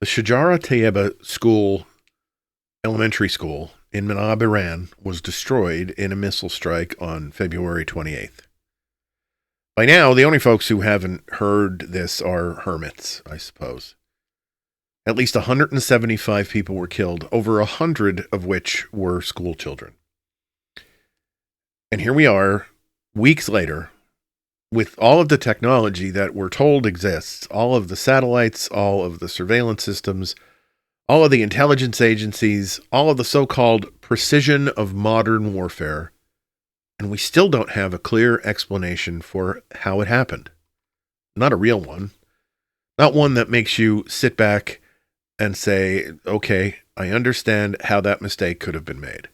The Shajara Tayyaba School, elementary school in Manab, Iran, was destroyed in a missile strike on February 28th. By now, the only folks who haven't heard this are hermits, I suppose. At least 175 people were killed, over 100 of which were school children. And here we are, weeks later, with all of the technology that we're told exists, all of the satellites, all of the surveillance systems, all of the intelligence agencies, all of the so-called precision of modern warfare, and we still don't have a clear explanation for how it happened. Not a real one. Not one that makes you sit back and say, okay, I understand how that mistake could have been made.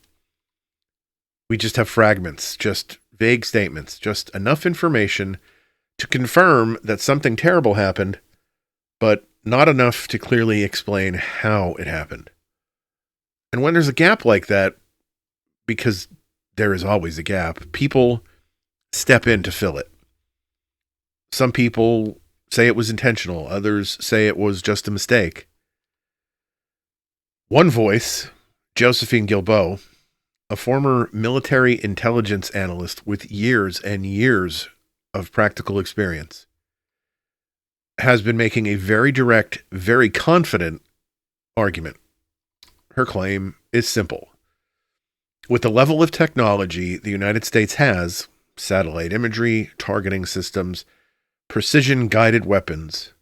We just have fragments, just vague statements, just enough information to confirm that something terrible happened, but not enough to clearly explain how it happened. And when there's a gap like that, because there is always a gap, people step in to fill it. Some people say it was intentional. Others say it was just a mistake. One voice, Josephine Guilbeault, a former military intelligence analyst with years and years of practical experience, has been making a very direct, very confident argument. Her claim is simple. With the level of technology the United States has, satellite imagery, targeting systems, precision-guided weapons,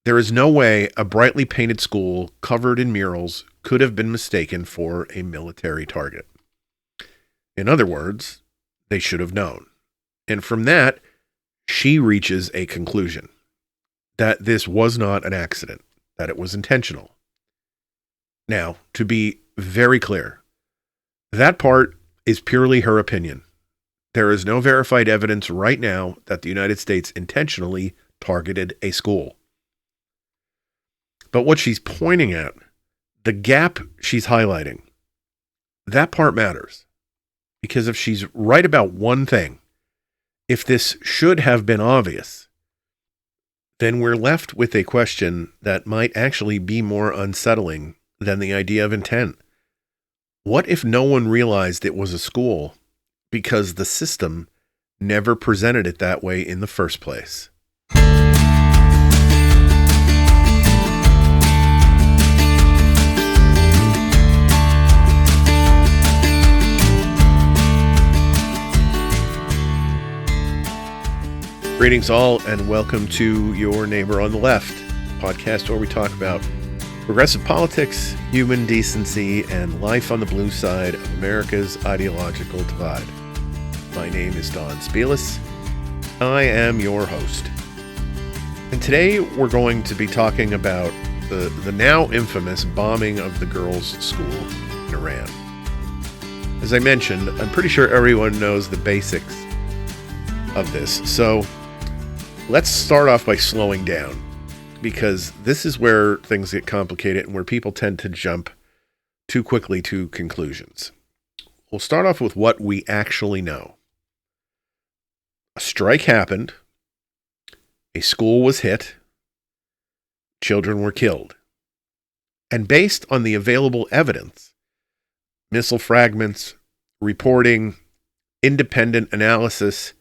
there is no way a brightly painted school covered in murals could have been mistaken for a military target. In other words, they should have known. And from that, she reaches a conclusion that this was not an accident, that it was intentional. Now, to be very clear, that part is purely her opinion. There is no verified evidence right now that the United States intentionally targeted a school. But what she's pointing at, the gap she's highlighting, that part matters. Because if she's right about one thing, if this should have been obvious, then we're left with a question that might actually be more unsettling than the idea of intent. What if no one realized it was a school because the system never presented it that way in the first place? Greetings all, and welcome to Your Neighbor on the Left, podcast where we talk about progressive politics, human decency, and life on the blue side of America's ideological divide. My name is Don Spielis. I am your host. And today we're going to be talking about the now infamous bombing of the girls' school in Iran. As I mentioned, I'm pretty sure everyone knows the basics of this, so let's start off by slowing down, because this is where things get complicated and where people tend to jump too quickly to conclusions. We'll start off with what we actually know. A strike happened, a school was hit, children were killed. And based on the available evidence, missile fragments, reporting, independent analysis,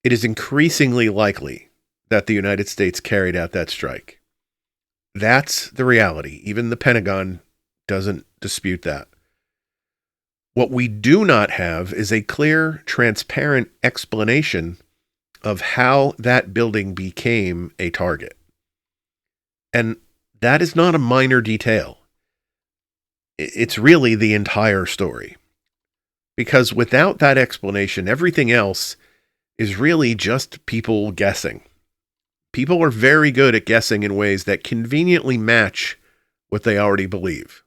it is increasingly likely that the United States carried out that strike. That's the reality. Even the Pentagon doesn't dispute that. What we do not have is a clear, transparent explanation of how that building became a target. And that is not a minor detail. It's really the entire story. Because without that explanation, everything else is really just people guessing. People are very good at guessing in ways that conveniently match what they already believe.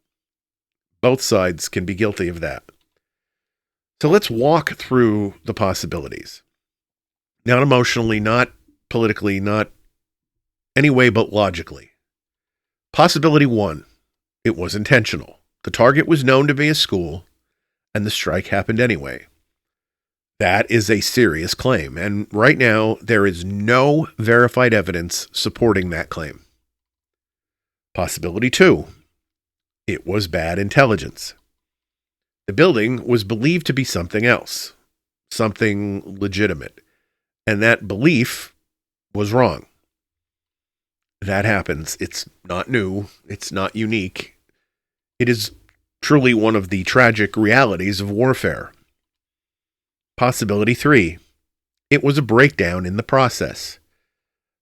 Both sides can be guilty of that. So let's walk through the possibilities. Not emotionally, not politically, not any way but logically. Possibility 1, it was intentional. The target was known to be a school, and the strike happened anyway. That is a serious claim, and right now there is no verified evidence supporting that claim. Possibility 2. It was bad intelligence. The building was believed to be something else, something legitimate, and that belief was wrong. That happens. It's not new. It's not unique. It is truly one of the tragic realities of warfare. Possibility 3. It was a breakdown in the process.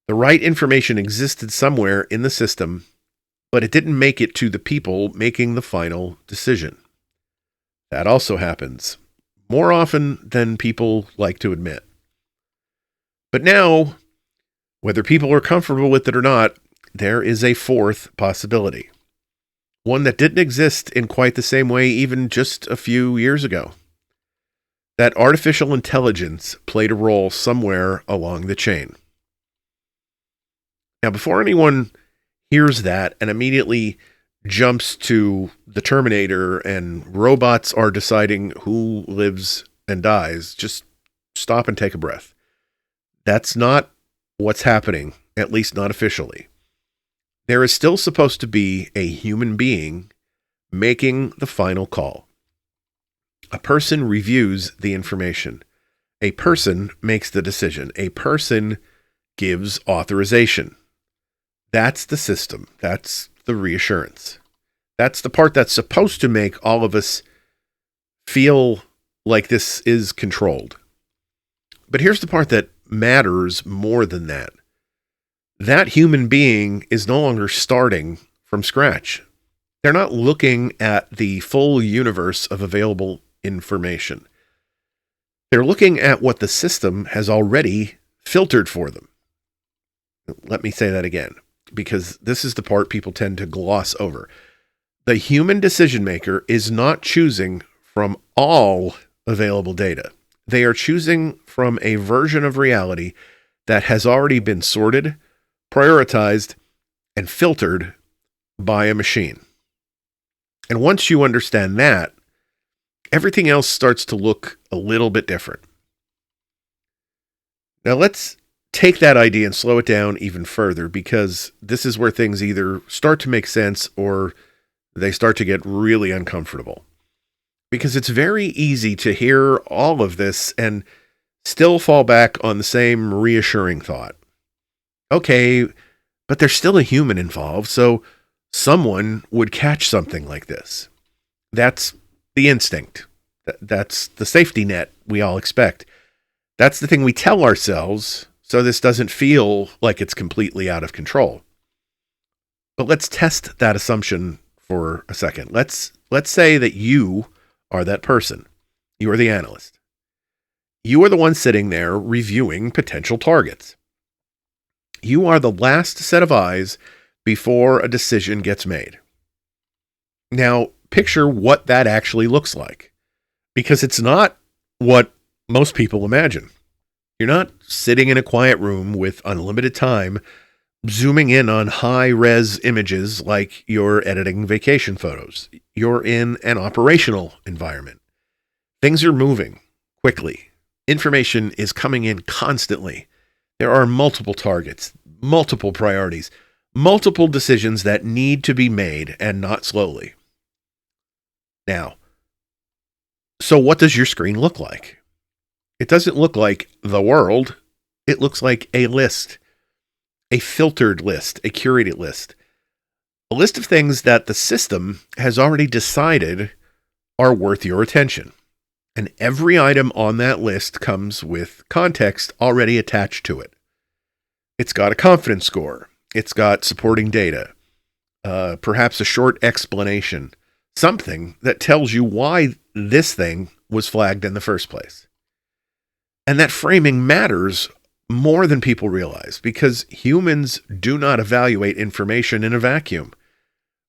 The right information existed somewhere in the system, but it didn't make it to the people making the final decision. That also happens, more often than people like to admit. But now, whether people are comfortable with it or not, there is a fourth possibility. One that didn't exist in quite the same way even just a few years ago. That artificial intelligence played a role somewhere along the chain. Now, before anyone hears that and immediately jumps to the Terminator and robots are deciding who lives and dies, just stop and take a breath. That's not what's happening, at least not officially. There is still supposed to be a human being making the final call. A person reviews the information. A person makes the decision. A person gives authorization. That's the system. That's the reassurance. That's the part that's supposed to make all of us feel like this is controlled. But here's the part that matters more than that. That human being is no longer starting from scratch. They're not looking at the full universe of available information. They're looking at what the system has already filtered for them. Let me say that again, because this is the part people tend to gloss over. The human decision maker is not choosing from all available data. They are choosing from a version of reality that has already been sorted, prioritized, and filtered by a machine. And once you understand that, everything else starts to look a little bit different. Now let's take that idea and slow it down even further, because this is where things either start to make sense or they start to get really uncomfortable. Because it's very easy to hear all of this and still fall back on the same reassuring thought. Okay, but there's still a human involved, so someone would catch something like this. That's the instinct. That's the safety net we all expect. That's the thing we tell ourselves so this doesn't feel like it's completely out of control. But let's test that assumption for a second. Let's say that you are that person. You are the analyst. You are the one sitting there reviewing potential targets. You are the last set of eyes before a decision gets made. Now, picture what that actually looks like, because it's not what most people imagine. You're not sitting in a quiet room with unlimited time, zooming in on high-res images like you're editing vacation photos. You're in an operational environment. Things are moving quickly. Information is coming in constantly. There are multiple targets, multiple priorities, multiple decisions that need to be made, and not slowly. Now, so what does your screen look like? It doesn't look like the world. It looks like a list, a filtered list, a curated list, a list of things that the system has already decided are worth your attention. And every item on that list comes with context already attached to it. It's got a confidence score. It's got supporting data, perhaps a short explanation, something that tells you why this thing was flagged in the first place. And that framing matters more than people realize, because humans do not evaluate information in a vacuum.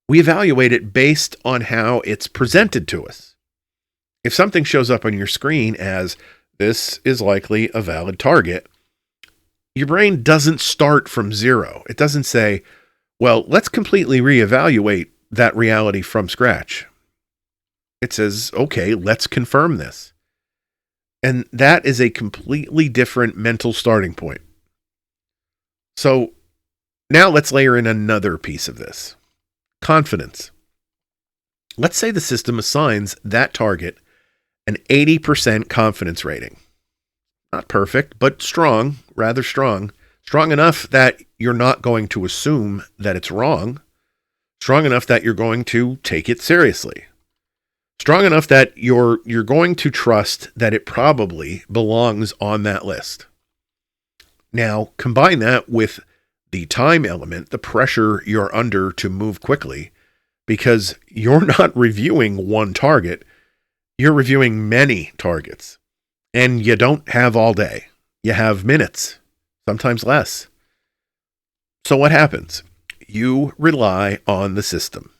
We evaluate it based on how it's presented to us. If something shows up on your screen as, this is likely a valid target, your brain doesn't start from zero. It doesn't say, well, let's completely reevaluate that reality from scratch. It says, okay, let's confirm this. And that is a completely different mental starting point. So now let's layer in another piece of this. confidence. Let's say the system assigns that target an 80% confidence rating. Not perfect, but strong, rather strong. Strong enough that you're not going to assume that it's wrong. Strong enough that you're going to take it seriously. Strong enough that you're going to trust that it probably belongs on that list. Now, combine that with the time element, the pressure you're under to move quickly, because you're not reviewing one target, you're reviewing many targets. And you don't have all day. You have minutes, sometimes less. So what happens? You rely on the system.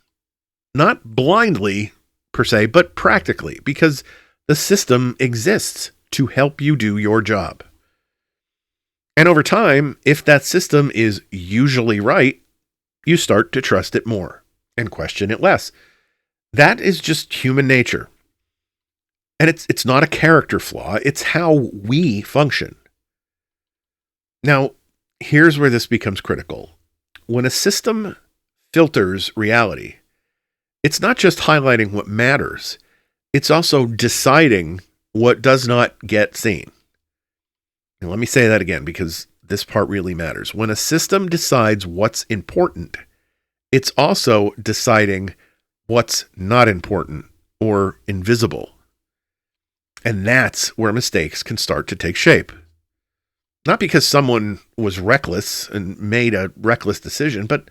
Not blindly, per se, but practically, because the system exists to help you do your job. And over time, if that system is usually right, you start to trust it more and question it less. That is just human nature. And it's not a character flaw, it's how we function. Now, here's where this becomes critical. When a system filters reality, it's not just highlighting what matters, it's also deciding what does not get seen. And let me say that again, because this part really matters. When a system decides what's important, it's also deciding what's not important or invisible. And that's where mistakes can start to take shape. Not because someone was reckless and made a reckless decision, but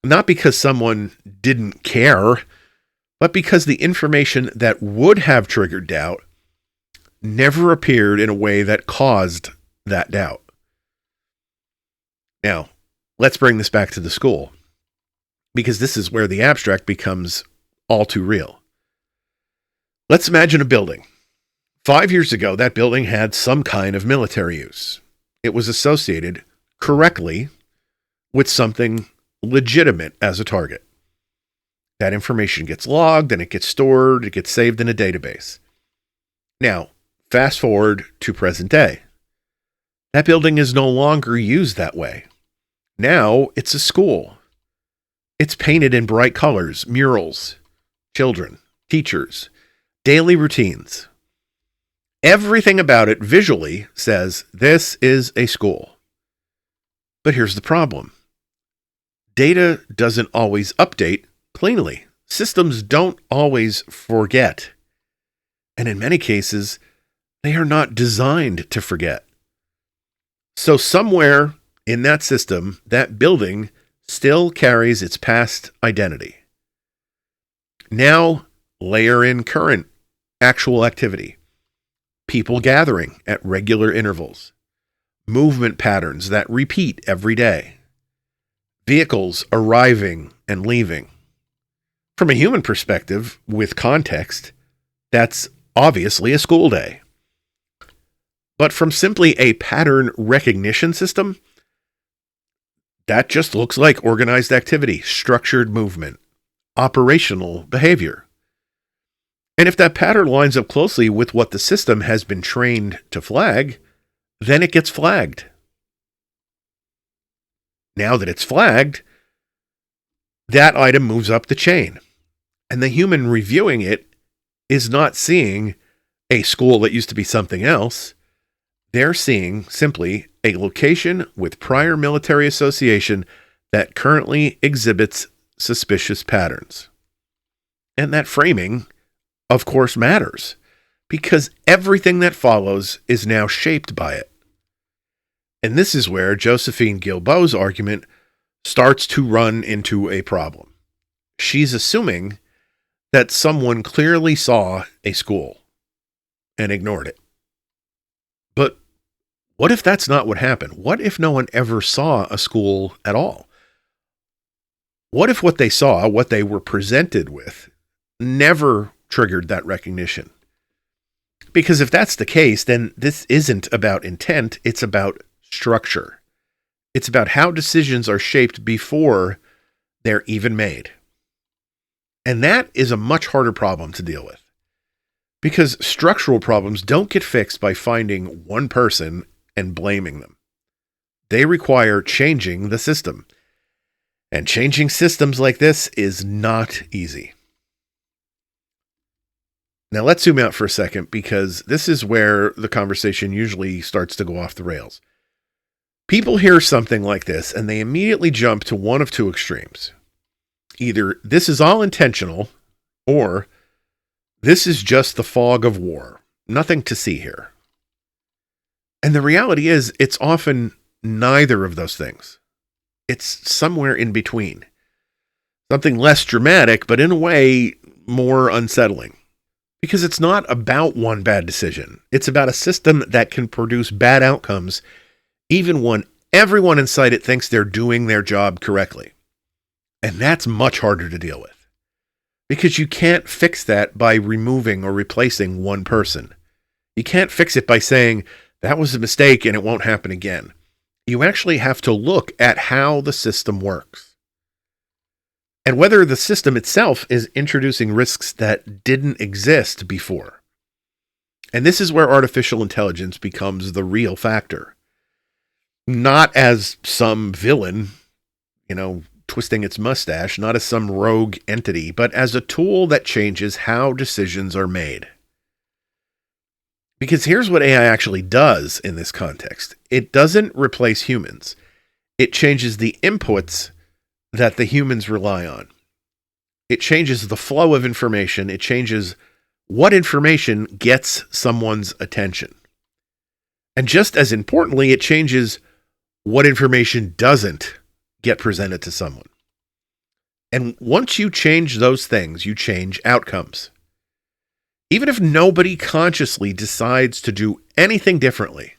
not because someone didn't care, but because the information that would have triggered doubt never appeared in a way that caused that doubt. Now, let's bring this back to the school, because this is where the abstract becomes all too real. Let's imagine a building. 5 years ago, that building had some kind of military use. It was associated correctly with something legitimate as a target. That information gets logged and it gets stored, it gets saved in a database. Now, fast forward to present day. That building is no longer used that way. Now it's a school. It's painted in bright colors, murals, children, teachers, daily routines. Everything about it visually says this is a school. But here's the problem. Data doesn't always update cleanly. Systems don't always forget. And in many cases, they are not designed to forget. So somewhere in that system, that building still carries its past identity. Now layer in current actual activity. People gathering at regular intervals, movement patterns that repeat every day, vehicles arriving and leaving. From a human perspective, with context, that's obviously a school day. But from simply a pattern recognition system, that just looks like organized activity, structured movement, operational behavior. And if that pattern lines up closely with what the system has been trained to flag, then it gets flagged. Now that it's flagged, that item moves up the chain. And the human reviewing it is not seeing a school that used to be something else. They're seeing simply a location with prior military association that currently exhibits suspicious patterns. And that framing, of course, matters, because everything that follows is now shaped by it. And this is where Josephine Guilbeault's argument starts to run into a problem. She's assuming that someone clearly saw a school and ignored it. But what if that's not what happened? What if no one ever saw a school at all? What if what they saw, what they were presented with, never triggered that recognition? Because if that's the case, then this isn't about intent, it's about structure. It's about how decisions are shaped before they're even made. And that is a much harder problem to deal with. Because structural problems don't get fixed by finding one person and blaming them. They require changing the system. And changing systems like this is not easy. Now let's zoom out for a second, because this is where the conversation usually starts to go off the rails. People hear something like this and they immediately jump to one of two extremes. Either this is all intentional, or this is just the fog of war. Nothing to see here. And the reality is, it's often neither of those things. It's somewhere in between. Something less dramatic, but in a way more unsettling. Because it's not about one bad decision. It's about a system that can produce bad outcomes even when everyone inside it thinks they're doing their job correctly. And that's much harder to deal with. Because you can't fix that by removing or replacing one person. You can't fix it by saying, that was a mistake and it won't happen again. You actually have to look at how the system works. And whether the system itself is introducing risks that didn't exist before. And this is where artificial intelligence becomes the real factor. Not as some villain, twisting its mustache, not as some rogue entity, but as a tool that changes how decisions are made. Because here's what AI actually does in this context. It doesn't replace humans. It changes the inputs that the humans rely on. It changes the flow of information. It changes what information gets someone's attention. And just as importantly, it changes what information doesn't get presented to someone. And once you change those things, you change outcomes. Even if nobody consciously decides to do anything differently.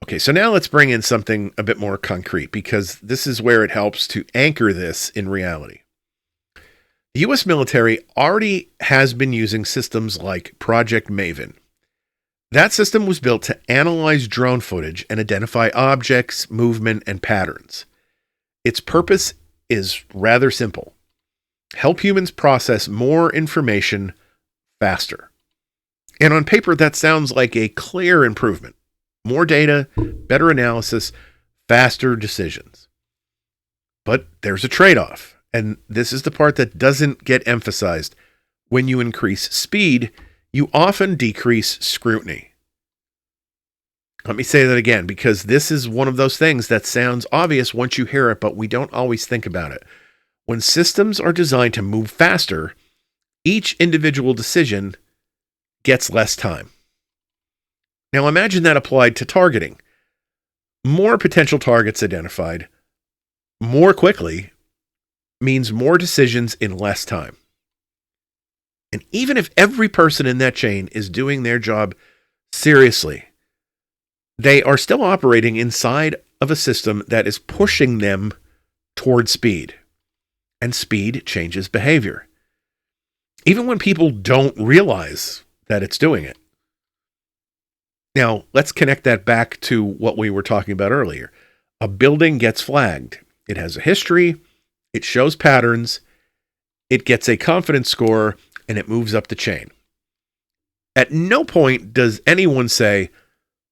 Okay, so now let's bring in something a bit more concrete, because this is where it helps to anchor this in reality. The U.S. military already has been using systems like Project Maven. That system was built to analyze drone footage and identify objects, movement, and patterns. Its purpose is rather simple. Help humans process more information faster. And on paper, that sounds like a clear improvement. More data, better analysis, faster decisions. But there's a trade-off, and this is the part that doesn't get emphasized. When you increase speed, you often decrease scrutiny. Let me say that again, because this is one of those things that sounds obvious once you hear it, but we don't always think about it. When systems are designed to move faster, each individual decision gets less time. Now imagine that applied to targeting. More potential targets identified more quickly means more decisions in less time. And even if every person in that chain is doing their job seriously, they are still operating inside of a system that is pushing them toward speed. And speed changes behavior. Even when people don't realize that it's doing it. Now, let's connect that back to what we were talking about earlier. A building gets flagged. It has a history, it shows patterns, it gets a confidence score, and it moves up the chain. At no point does anyone say,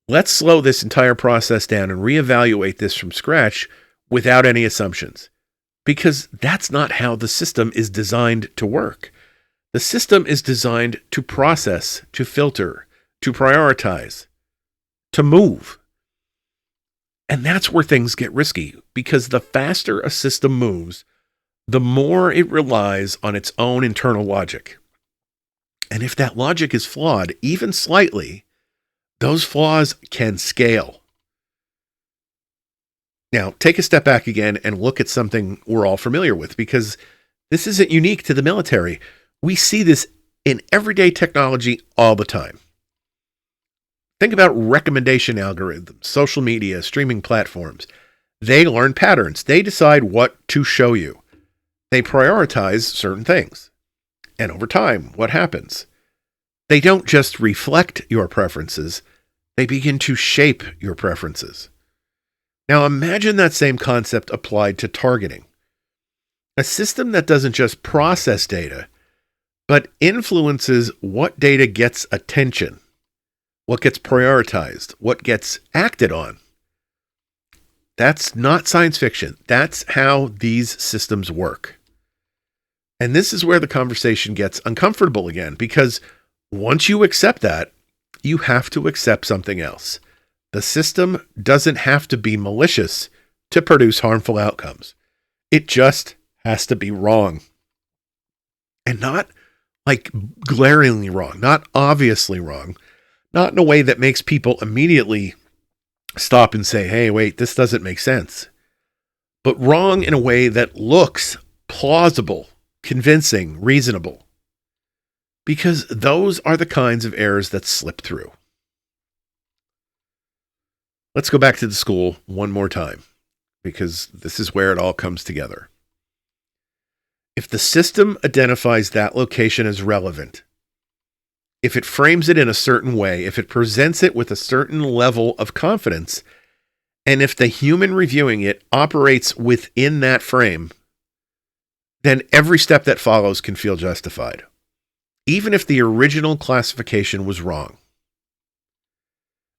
let's slow this entire process down and reevaluate this from scratch without any assumptions. Because that's not how the system is designed to work. The system is designed to process, to filter, to prioritize, to move. And that's where things get risky, because the faster a system moves, the more it relies on its own internal logic. And if that logic is flawed, even slightly, those flaws can scale. Now, take a step back again and look at something we're all familiar with, because this isn't unique to the military. We see this in everyday technology all the time. Think about recommendation algorithms, social media, streaming platforms. They learn patterns. They decide what to show you. They prioritize certain things. And over time, what happens? They don't just reflect your preferences. They begin to shape your preferences. Now imagine that same concept applied to targeting. A system that doesn't just process data, but influences what data gets attention, what gets prioritized, what gets acted on. That's not science fiction. That's how these systems work. And this is where the conversation gets uncomfortable again, because once you accept that, you have to accept something else. The system doesn't have to be malicious to produce harmful outcomes. It just has to be wrong. And not like glaringly wrong, not obviously wrong, not in a way that makes people immediately stop and say, hey, wait, this doesn't make sense. But wrong in a way that looks plausible, convincing, reasonable. Because those are the kinds of errors that slip through. Let's go back to the school one more time, because this is where it all comes together. If the system identifies that location as relevant, if it frames it in a certain way, if it presents it with a certain level of confidence, and if the human reviewing it operates within that frame, then every step that follows can feel justified, even if the original classification was wrong.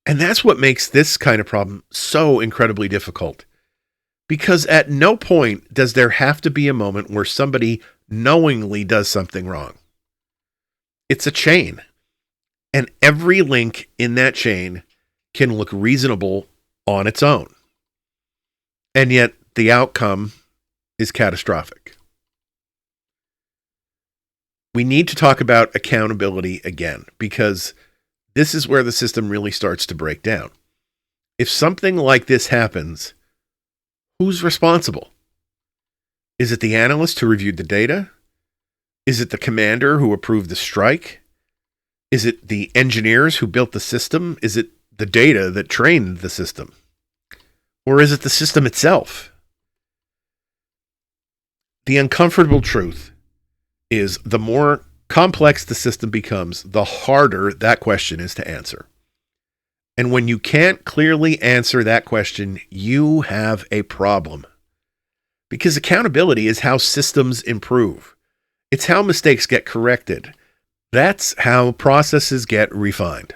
And that's what makes this kind of problem so incredibly difficult. Because at no point does there have to be a moment where somebody knowingly does something wrong. It's a chain. And every link in that chain can look reasonable on its own. And yet the outcome is catastrophic. We need to talk about accountability again, because this is where the system really starts to break down. If something like this happens, who's responsible? Is it the analyst who reviewed the data? Is it the commander who approved the strike? Is it the engineers who built the system? Is it the data that trained the system? Or is it the system itself? The uncomfortable truth is the more complex the system becomes, the harder that question is to answer. And when you can't clearly answer that question, you have a problem. Because accountability is how systems improve. It's how mistakes get corrected. That's how processes get refined.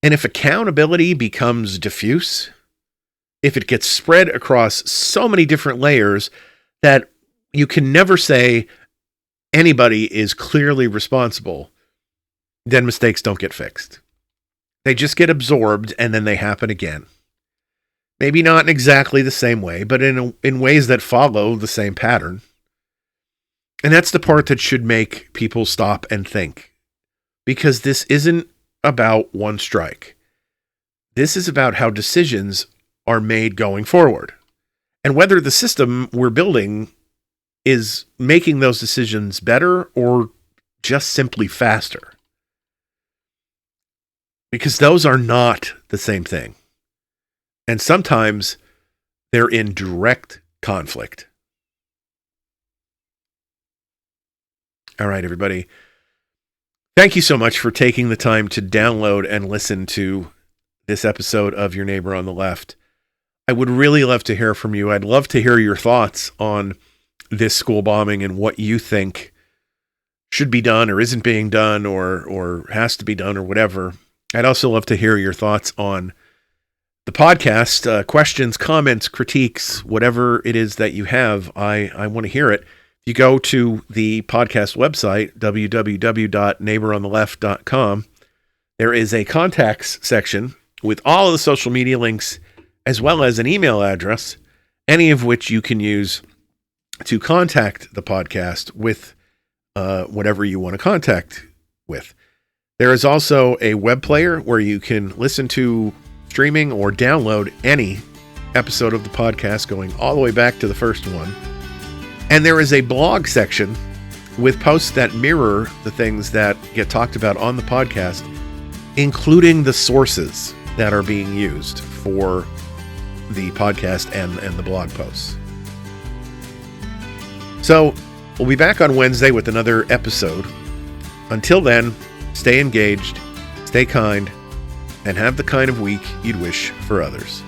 And if accountability becomes diffuse, if it gets spread across so many different layers that you can never say anybody is clearly responsible, then mistakes don't get fixed. They just get absorbed and then they happen again. Maybe not in exactly the same way, but in ways that follow the same pattern. And that's the part that should make people stop and think. Because this isn't about one strike. This is about how decisions are made going forward. And whether the system we're building is making those decisions better or just simply faster. Because those are not the same thing. And sometimes they're in direct conflict. All right, everybody. Thank you so much for taking the time to download and listen to this episode of Your Neighbor on the Left. I would really love to hear from you. I'd love to hear your thoughts on this school bombing and what you think should be done or isn't being done or has to be done or whatever. I'd also love to hear your thoughts on the podcast, questions, comments, critiques, whatever it is that you have. I want to hear it. You go to the podcast website, www.neighborontheleft.com. There is a contacts section with all of the social media links, as well as an email address, any of which you can use to contact the podcast with whatever you want to contact with. There is also a web player where you can listen to streaming or download any episode of the podcast going all the way back to the first one. And there is a blog section with posts that mirror the things that get talked about on the podcast, including the sources that are being used for the podcast and the blog posts. So we'll be back on Wednesday with another episode. Until then, stay engaged, stay kind, and have the kind of week you'd wish for others.